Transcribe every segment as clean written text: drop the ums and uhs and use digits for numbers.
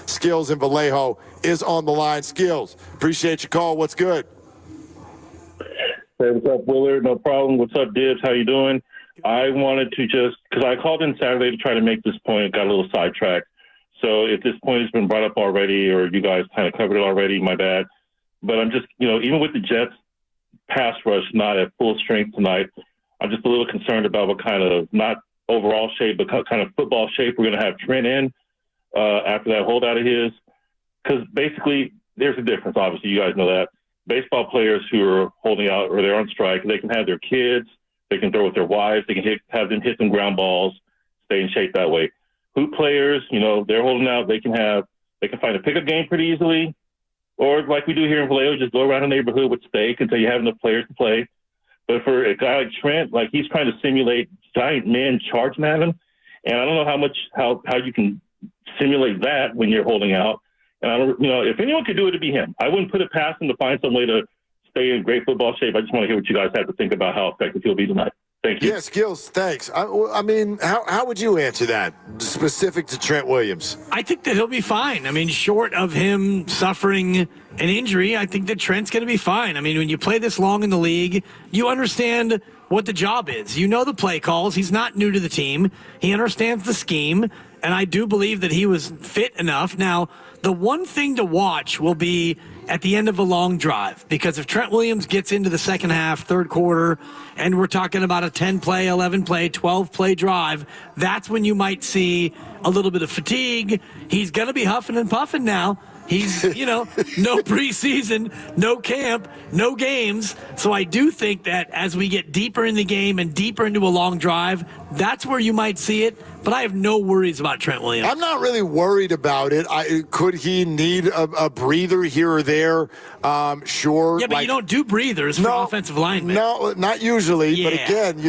Skills in Vallejo is on the line. Skills, appreciate your call. What's good? Hey, what's up, Willard? No problem. What's up, Dibs? How you doing? I wanted to just, because I called in Saturday to try to make this point, got a little sidetracked. So if this point has been brought up already or you guys kind of covered it already, my bad. But I'm just, even with the Jets pass rush not at full strength tonight, I'm just a little concerned about what kind of, not overall shape, but kind of football shape we're going to have Trent in after that holdout of his. Because basically, there's a difference, obviously. You guys know that. Baseball players who are holding out or they're on strike, they can have their kids, they can throw with their wives, they can have them hit some ground balls, stay in shape that way. Hoop players, they're holding out, they can find a pickup game pretty easily. Or like we do here in Vallejo, just go around the neighborhood with steak until you have enough players to play. But for a guy like Trent, like he's trying to simulate giant men charging at him. And I don't know how you can simulate that when you're holding out. And I don't, if anyone could do it, it'd be him. I wouldn't put it past him to find some way to stay in great football shape. I just want to hear what you guys have to think about how effective he'll be tonight. Thank you. Yeah, Skills, thanks. I mean, how would you answer that, specific to Trent Williams? I think that he'll be fine. I mean, short of him suffering an injury, I think that Trent's going to be fine. I mean, when you play this long in the league, you understand what the job is. You know the play calls. He's not new to the team. He understands the scheme, and I do believe that he was fit enough. Now, the one thing to watch will be at the end of a long drive, because if Trent Williams gets into the second half, third quarter, and we're talking about a 10-play, 11-play, 12-play drive, that's when you might see a little bit of fatigue. He's going to be huffing and puffing now. He's, no preseason, no camp, no games. So I do think that as we get deeper in the game and deeper into a long drive, that's where you might see it. But I have no worries about Trent Williams. I'm not really worried about it. Could he need a breather here or there? Sure. Yeah, but you don't do breathers for offensive linemen. No, not usually. Yeah. But again,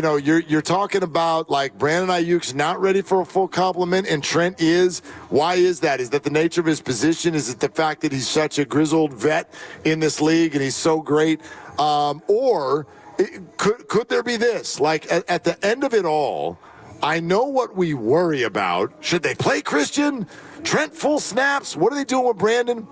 you're talking about like Brandon Aiyuk's not ready for a full complement, and Trent is. Why is that? Is that the nature of his position? Is it the fact that he's such a grizzled vet in this league and he's so great? Or could there be this? Like at the end of it all, I know what we worry about. Should they play Christian? Trent full snaps? What are they doing with Brandon?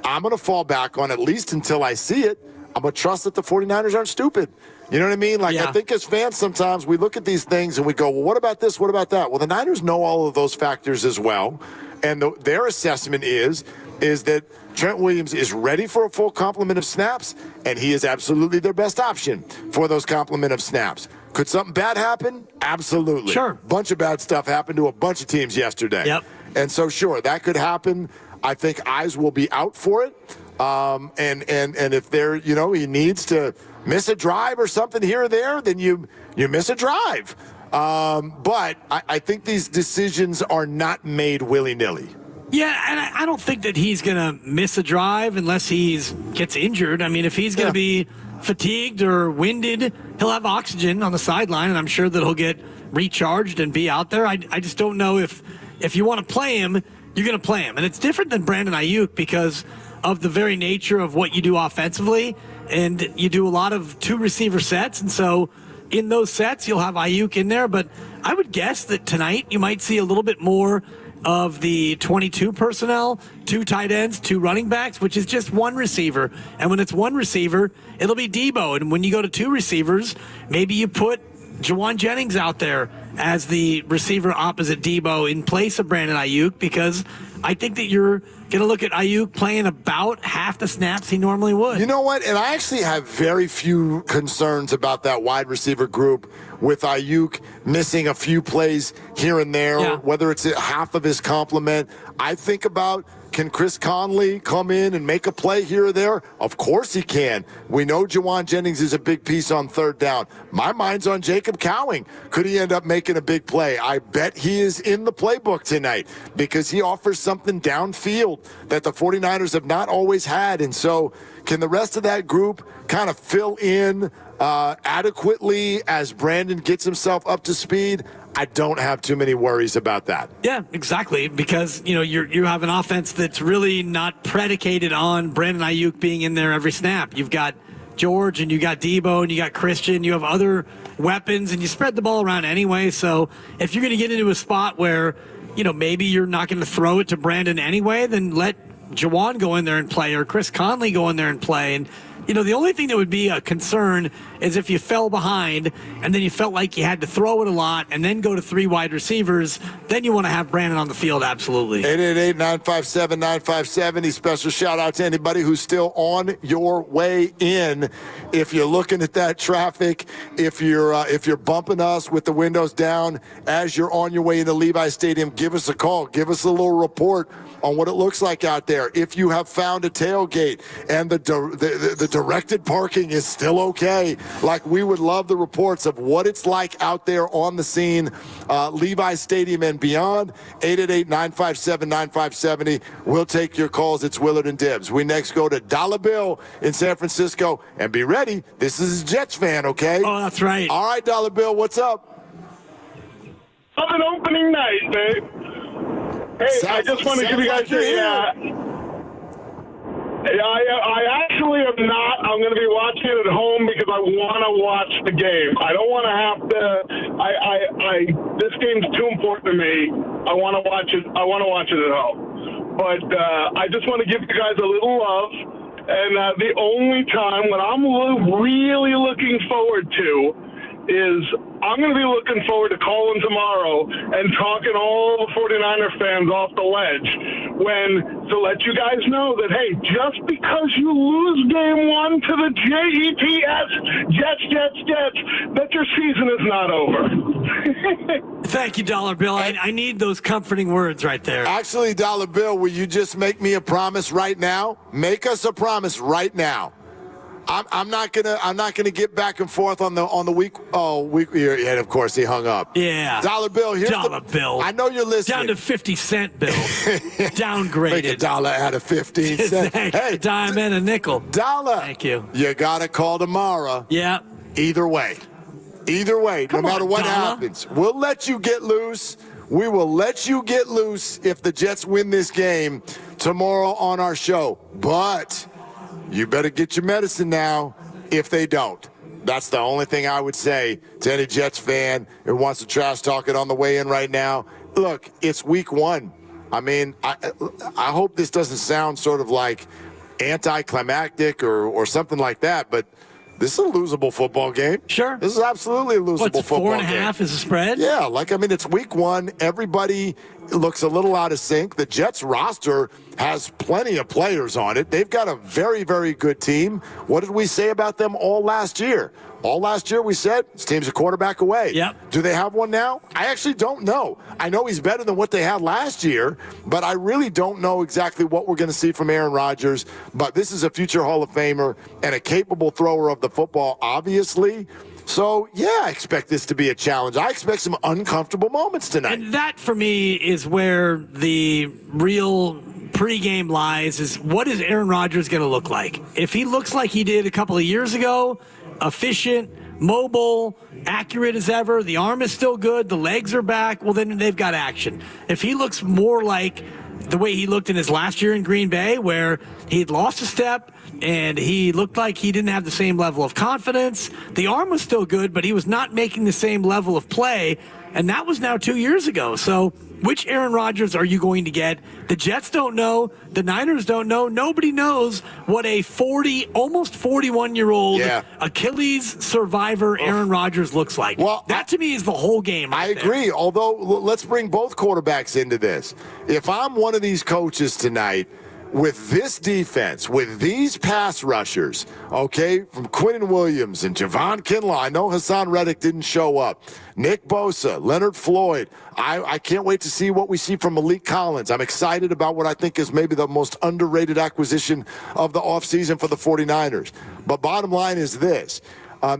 I'm going to fall back on, at least until I see it, I'm going to trust that the 49ers aren't stupid. You know what I mean? Like, I think as fans sometimes we look at these things and we go, well, what about this? What about that? Well, the Niners know all of those factors as well. And their assessment is that Trent Williams is ready for a full complement of snaps, and he is absolutely their best option for those complement of snaps. Could something bad happen? Absolutely. Sure. Bunch of bad stuff happened to a bunch of teams yesterday. Yep. And so, sure, that could happen. I think eyes will be out for it. And if there, he needs to miss a drive or something here or there, then you miss a drive. But I think these decisions are not made willy-nilly. Yeah, and I don't think that he's going to miss a drive unless he gets injured. I mean, if he's going to be fatigued or winded, he'll have oxygen on the sideline, and I'm sure that he'll get recharged and be out there. I just don't know if you want to play him, you're going to play him. And it's different than Brandon Aiyuk because of the very nature of what you do offensively, and you do a lot of two-receiver sets, and so in those sets you'll have Aiyuk in there. But I would guess that tonight you might see a little bit more of the 22 personnel, 2 tight ends, 2 running backs, which is just one receiver. And when it's one receiver, it'll be Debo. And when you go to 2 receivers, maybe you put Juwan Jennings out there as the receiver opposite Debo in place of Brandon Aiyuk, because I think that you're going to look at Aiyuk playing about half the snaps he normally would. You know what? And I actually have very few concerns about that wide receiver group with Aiyuk missing a few plays here and there, whether it's half of his complement. I think about, can Chris Conley come in and make a play here or there? Of course he can. We know Juwan Jennings is a big piece on third down. My mind's on Jacob Cowing. Could he end up making a big play? I bet he is in the playbook tonight because he offers something downfield that the 49ers have not always had. And so can the rest of that group kind of fill in adequately as Brandon gets himself up to speed? I don't have too many worries about that. Yeah, exactly, because you have an offense that's really not predicated on Brandon Aiyuk being in there every snap. You've got George and you got Debo and you got Christian. You have other weapons and you spread the ball around anyway. So if you're going to get into a spot where maybe you're not going to throw it to Brandon anyway, then let Jawan go in there and play, or Chris Conley go in there and play. And, the only thing that would be a concern is if you fell behind and then you felt like you had to throw it a lot and then go to 3 wide receivers, then you want to have Brandon on the field, absolutely. 888-957-957. Special shout-out to anybody who's still on your way in. If you're looking at that traffic, if you're bumping us with the windows down as you're on your way into Levi Stadium, give us a call. Give us a little report on what it looks like out there. If you have found a tailgate and the directed parking is still okay, like, we would love the reports of what it's like out there on the scene, Levi Stadium and beyond. 888-957-9570. We'll take your calls. It's Willard and Dibs. We next go to Dollar Bill in San Francisco. And be ready, this is a Jets fan, okay? Oh, that's right. All right, Dollar Bill, what's up? Of an opening night, babe. Hey, I just want to give you guys I actually am not. I'm going to be watching it at home because I want to watch the game. I don't want to have to. This game's too important to me. I want to watch it. I want to watch it at home. But I just want to give you guys a little love. And the only time when I'm really looking forward to is I'm going to be looking forward to calling tomorrow and talking all the 49er fans off the ledge to let you guys know that, hey, just because you lose game 1 to the Jets, that your season is not over. Thank you, Dollar Bill. I need those comforting words right there. Actually, Dollar Bill, will you just make me a promise right now? Make us a promise right now. I'm not gonna get back and forth on the week. And of course he hung up. Yeah. Dollar Bill. Dollar Bill. I know you're listening. Down to 50-cent bill. Downgraded. Make a dollar out of 15 cents. Hey, a dime and a nickel. Dollar. Thank you. You gotta call tomorrow. Yeah. Either way, no matter what happens, we'll let you get loose. We will let you get loose if the Jets win this game tomorrow on our show. But you better get your medicine now if they don't. That's the only thing I would say to any Jets fan who wants to trash talk it on the way in right now. Look, it's week 1. I mean, I hope this doesn't sound sort of like anticlimactic or something like that, but this is a losable football game. Sure. This is absolutely a losable football game. 4.5 is a spread? Yeah, it's week 1. Everybody looks a little out of sync. The Jets roster has plenty of players on it. They've got a very, very good team. What did we say about them all last year? All last year we said this team's a quarterback away. Yep. Do they have one now? I actually don't know. I know he's better than what they had last year, but I really don't know exactly what we're going to see from Aaron Rodgers. But this is a future Hall of Famer and a capable thrower of the football, obviously. So, yeah, I expect this to be a challenge. I expect some uncomfortable moments tonight. And that, for me, is where the real pregame lies, is what is Aaron Rodgers going to look like? If he looks like he did a couple of years ago, efficient, mobile, accurate as ever, the arm is still good, the legs are back, well, then they've got action. If he looks more like the way he looked in his last year in Green Bay, where he'd lost a step and he looked like he didn't have the same level of confidence, the arm was still good, but he was not making the same level of play, and that was now 2 years ago. So which Aaron Rodgers are you going to get? The Jets don't know. The Niners don't know. Nobody knows what a almost 41-year-old Achilles survivor Aaron Rodgers looks like. Well, that to me is the whole game. I agree, although let's bring both quarterbacks into this. If I'm one of these coaches tonight, with this defense, with these pass rushers, okay, from Quinnen Williams and Javon Kinlaw, I know Hassan Reddick didn't show up, Nick Bosa, Leonard Floyd, I can't wait to see what we see from Malik Collins. I'm excited about what I think is maybe the most underrated acquisition of the offseason for the 49ers. But bottom line is this,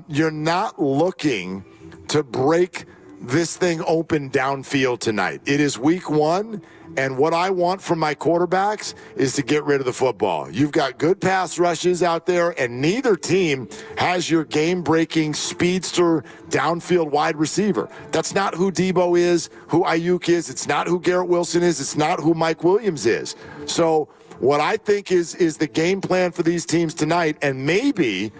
you're not looking to break this thing open downfield tonight. It is week 1. And what I want from my quarterbacks is to get rid of the football. You've got good pass rushes out there, and neither team has your game-breaking speedster downfield wide receiver. That's not who Debo is, who Aiyuk is. It's not who Garrett Wilson is. It's not who Mike Williams is. So what I think is the game plan for these teams tonight, and maybe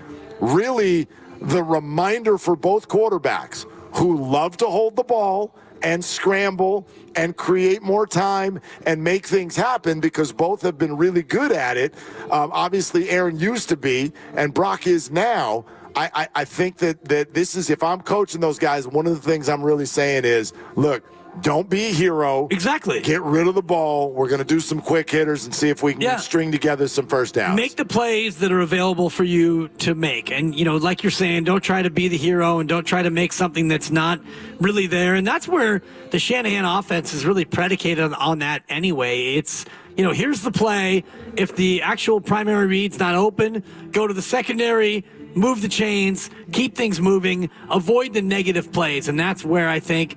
really the reminder for both quarterbacks who love to hold the ball and scramble and create more time and make things happen, because both have been really good at it. Obviously, Aaron used to be, and Brock is now. I think that this is, if I'm coaching those guys, one of the things I'm really saying is, look, don't be a hero. Exactly. Get rid of the ball. We're going to do some quick hitters and see if we can string together some first downs. Make the plays that are available for you to make. And, like you're saying, don't try to be the hero and don't try to make something that's not really there. And that's where the Shanahan offense is really predicated on that anyway. It's, here's the play. If the actual primary read's not open, go to the secondary, move the chains, keep things moving, avoid the negative plays. And that's where I think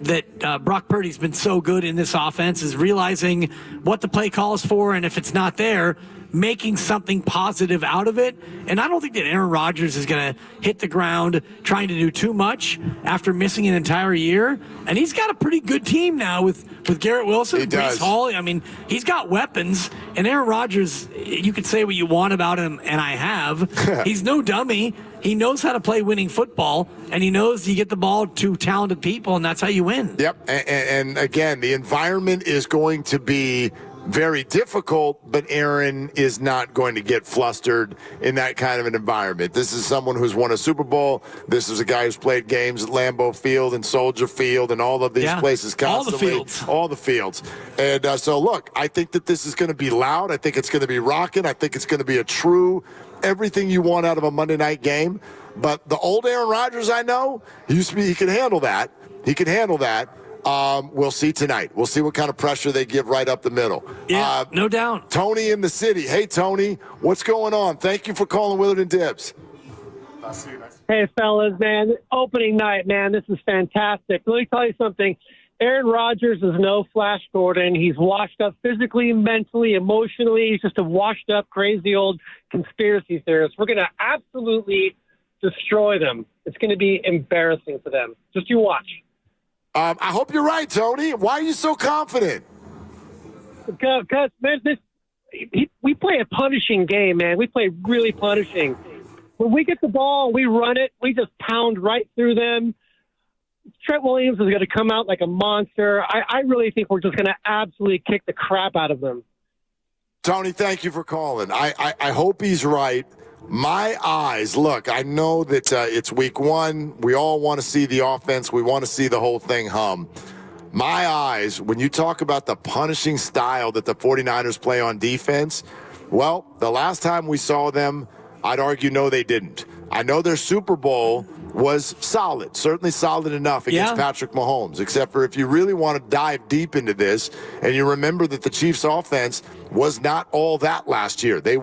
that Brock Purdy's been so good in this offense, is realizing what the play calls for, and if it's not there, making something positive out of it. And I don't think that Aaron Rodgers is going to hit the ground trying to do too much after missing an entire year. And he's got a pretty good team now with Garrett Wilson, Breece Hall. I mean, he's got weapons. And Aaron Rodgers, you could say what you want about him, and I have. He's no dummy. He knows how to play winning football, and he knows you get the ball to talented people, and that's how you win. Yep, and again, the environment is going to be very difficult, but Aaron is not going to get flustered in that kind of an environment. This is someone who's won a Super Bowl. This is a guy who's played games at Lambeau Field and Soldier Field and all of these places constantly. All the fields. And so, look, I think that this is going to be loud. I think it's going to be rocking. I think it's going to be a true everything you want out of a Monday night game. But the old Aaron Rodgers I know, he can handle that. He can handle that. We'll see tonight. We'll see what kind of pressure they give right up the middle. Yeah, no doubt. Tony in the city. Hey, Tony, what's going on? Thank you for calling Willard and Dibs. Hey, fellas, man. Opening night, man. This is fantastic. Let me tell you something. Aaron Rodgers is no Flash Gordon. He's washed up physically, mentally, emotionally. He's just a washed up, crazy old conspiracy theorist. We're going to absolutely destroy them. It's going to be embarrassing for them. Just you watch. I hope you're right, Tony. Why are you so confident? Because, man, we play a punishing game, man. We play really punishing. When we get the ball and we run it, we just pound right through them. Trent Williams is going to come out like a monster. I really think we're just going to absolutely kick the crap out of them. Tony, thank you for calling. I hope he's right. My eyes, look, I know that it's week one. We all want to see the offense. We want to see the whole thing hum. My eyes, when you talk about the punishing style that the 49ers play on defense, well, the last time we saw them, I'd argue no, they didn't. I know their Super Bowl was solid, certainly solid enough against Patrick Mahomes, except for if you really want to dive deep into this and you remember that the Chiefs offense was not all that last year. They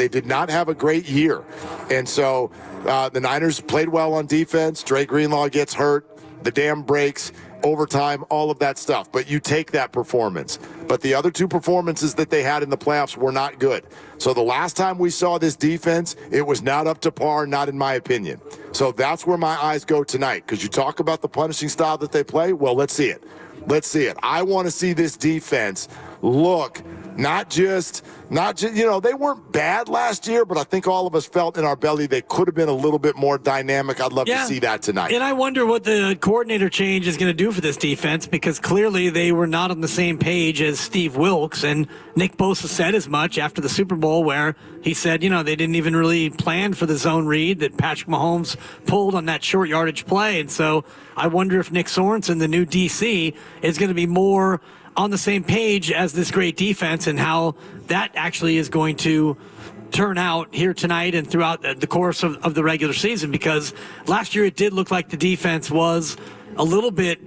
did not have a great year. And so the Niners played well on defense. Dre Greenlaw gets hurt. The dam breaks. Overtime, all of that stuff. But you take that performance. But the other two performances that they had in the playoffs were not good. So the last time we saw this defense, it was not up to par, not in my opinion. So that's where my eyes go tonight. Because you talk about the punishing style that they play, well, let's see it. Let's see it. I want to see this defense look not just, they weren't bad last year, but I think all of us felt in our belly they could have been a little bit more dynamic. I'd love to see that tonight. And I wonder what the coordinator change is going to do for this defense, because clearly they were not on the same page as Steve Wilks, and Nick Bosa said as much after the Super Bowl, where he said, they didn't even really plan for the zone read that Patrick Mahomes pulled on that short yardage play. And so I wonder if Nick Sorensen, the new DC, is going to be more on the same page as this great defense, and how that actually is going to turn out here tonight and throughout the course of the regular season. Because last year it did look like the defense was a little bit,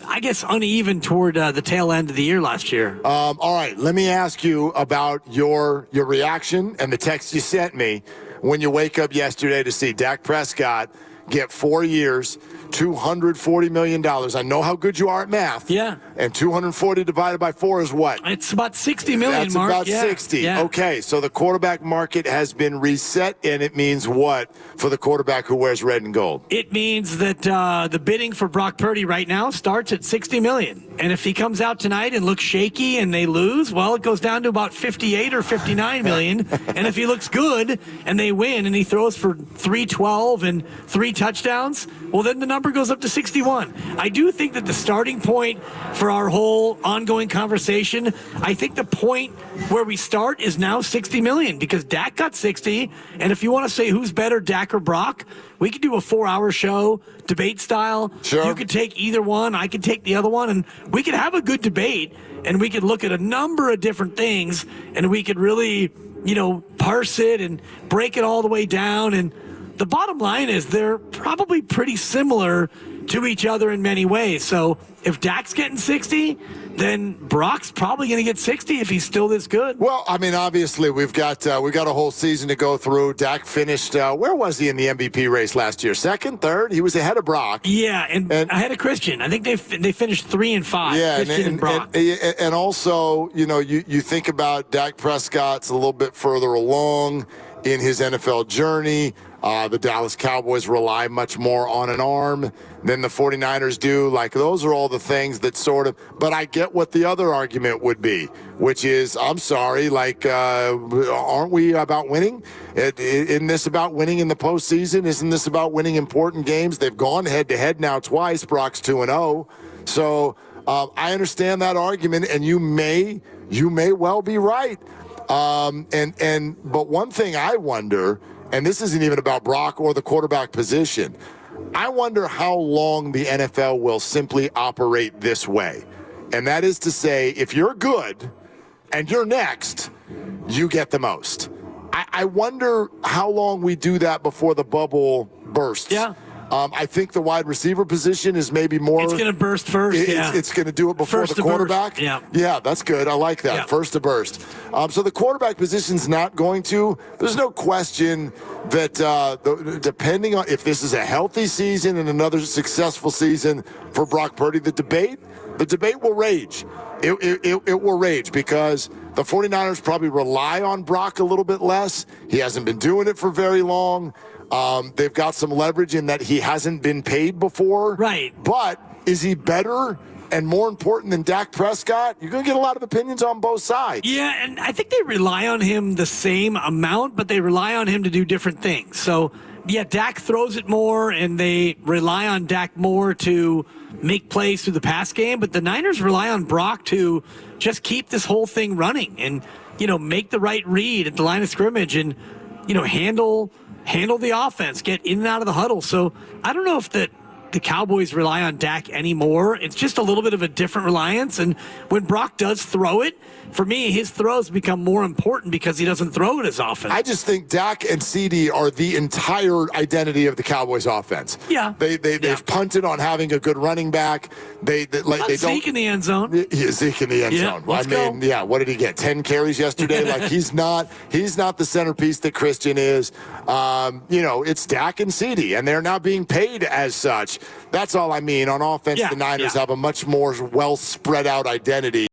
I guess, uneven toward the tail end of the year last year. All right, let me ask you about your reaction and the text you sent me when you wake up yesterday to see Dak Prescott get 4 years, $240 million. I know how good you are at math. Yeah. And 240 divided by 4 is what? It's about 60 million, That's Mark. about 60. Yeah. Okay, so the quarterback market has been reset, and it means what for the quarterback who wears red and gold? It means that the bidding for Brock Purdy right now starts at 60 million. And if he comes out tonight and looks shaky and they lose, well, it goes down to about 58 or 59 million. And if he looks good and they win and he throws for 312 and 3 touchdowns, well, then the number number goes up to 61. I do think that the starting point for our whole ongoing conversation, I think the point where we start is now 60 million because Dak got 60. And if you want to say who's better, Dak or Brock, we could do a 4-hour show, debate style. Sure. You could take either one. I could take the other one. And we could have a good debate. And we could look at a number of different things. And we could really, parse it and break it all the way down. And the bottom line is they're probably pretty similar to each other in many ways. So if Dak's getting 60, then Brock's probably going to get 60 if he's still this good. Well, I mean, obviously we've got a whole season to go through. Dak finished. Where was he in the MVP race last year? Second, third? He was ahead of Brock. Yeah, and ahead of Christian. I think they finished 3 and 5. Yeah, Christian and Brock. And also, you think about Dak Prescott's a little bit further along in his NFL journey. The Dallas Cowboys rely much more on an arm than the 49ers do. Like, those are all the things that but I get what the other argument would be, which is, I'm sorry, aren't we about winning? Isn't this about winning in the postseason? Isn't this about winning important games? They've gone head-to-head now twice. Brock's 2-0. So I understand that argument, and you may well be right. But one thing I wonder, and this isn't even about Brock or the quarterback position, I wonder how long the NFL will simply operate this way. And that is to say, if you're good and you're next, you get the most. I wonder how long we do that before the bubble bursts. Yeah. I think the wide receiver position is maybe more. It's going to burst first. It's going to do it before first the quarterback. Burst. Yeah, that's good. I like that. Yeah. First to burst. So the quarterback position's not going to. There's no question that depending on if this is a healthy season and another successful season for Brock Purdy, the debate will rage. It will rage because the 49ers probably rely on Brock a little bit less. He hasn't been doing it for very long. They've got some leverage in that he hasn't been paid before. Right. But is he better and more important than Dak Prescott? You're going to get a lot of opinions on both sides. Yeah, and I think they rely on him the same amount, but they rely on him to do different things. So, yeah, Dak throws it more, and they rely on Dak more to make plays through the pass game. But the Niners rely on Brock to just keep this whole thing running and, make the right read at the line of scrimmage and, handle the offense, get in and out of the huddle. So I don't know if the Cowboys rely on Dak anymore. It's just a little bit of a different reliance. And when Brock does throw it, for me, his throws become more important because he doesn't throw it as often. I just think Dak and CD are the entire identity of the Cowboys offense. Yeah. They've punted on having a good running back. They don't. Zeke in the end zone. Yeah, Zeke in the end zone. Let's go. What did he get? 10 carries yesterday? He's not the centerpiece that Christian is. It's Dak and CD, and they're now being paid as such. That's all I mean. On offense, the Niners have a much more well spread out identity.